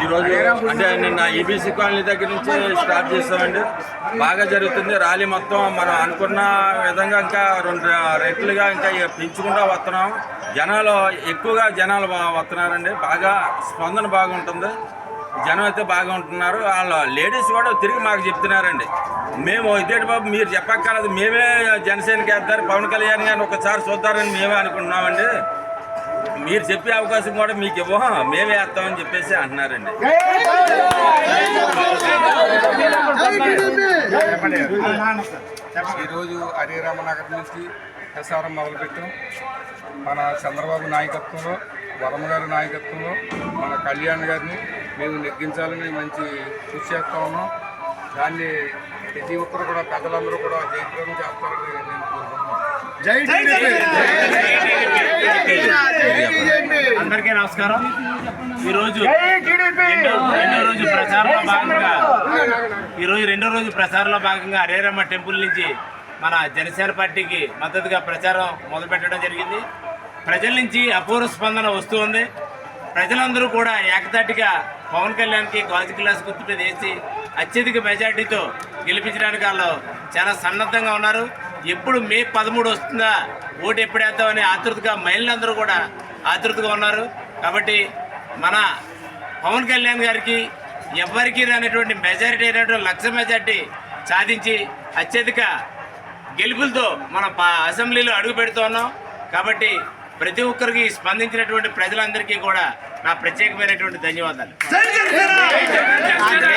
ఈరోజు అంటే నిన్న ఈబీసీ కాలనీ దగ్గర నుంచి స్టార్ట్ చేస్తామండి. బాగా జరుగుతుంది ర్యాలీ మొత్తం. మనం అనుకున్న విధంగా ఇంకా 2 రెట్లుగా ఇంకా పెంచుకుంటూ వస్తున్నాం. ఎక్కువగా జనాలు వస్తున్నారండి. బాగా స్పందన బాగుంటుంది. జనం అయితే బాగా ఉంటున్నారు. వాళ్ళ లేడీస్ కూడా తిరిగి మాకు చెప్తున్నారండి, మేము ఇదేంటి బాబు మీరు చెప్పక్కర్లేదు, మేమే జనసేనకి వేస్తారు, పవన్ కళ్యాణ్ గారిని ఒకసారి చూద్దారని మేమే అనుకుంటున్నామండి, మీరు చెప్పే అవకాశం కూడా మీకు ఇవ్వం, మేమే వేస్తామని చెప్పేసి అంటున్నారండి. ఈరోజు హరిరామనగర్ నుంచి ప్రసారం మొదలుపెట్టాం. మన చంద్రబాబు నాయకత్వంలో, వరమ గారి నాయకత్వంలో మన కళ్యాణ్ గారిని మేము నెగ్గించాలని మంచి కృషి చేస్తూ ఉన్నాం. దాన్ని ప్రతి ఒక్కరు కూడా పెద్దలందరూ కూడా జయప్రదం చేస్తారని నేను కోరుకుంటున్నాను. అందరికీ నమస్కారం. ఈరోజు రెండో రోజు ప్రచారంలో భాగంగా హరేరమ్మ టెంపుల్ నుంచి మన జనసేన పార్టీకి మద్దతుగా ప్రచారం మొదలుపెట్టడం జరిగింది. ప్రజల నుంచి అపూర్వ స్పందన వస్తూ ఉంది. ప్రజలందరూ కూడా ఏకతాటిగా పవన్ కళ్యాణ్కి గాజు గ్లాస్ గుర్తు వేసి అత్యధిక మెజార్టీతో గెలిపించడానికి వాళ్ళు చాలా సన్నద్ధంగా ఉన్నారు. ఎప్పుడు మే 13 వస్తుందా, ఓటు ఎప్పుడు వేద్దామని ఆతృతగా మహిళలందరూ కూడా ఆతృతగా ఉన్నారు. కాబట్టి మన పవన్ కళ్యాణ్ గారికి ఎవ్వరికీ రానటువంటి మెజారిటీ అయినటువంటి 1,00,000 మెజార్టీ సాధించి అత్యధిక గెలుపులతో మన అసెంబ్లీలో అడుగు పెడుతూ ఉన్నాం. కాబట్టి ప్రతి ఒక్కరికి స్పందించినటువంటి ప్రజలందరికీ కూడా నా ప్రత్యేకమైనటువంటి ధన్యవాదాలు.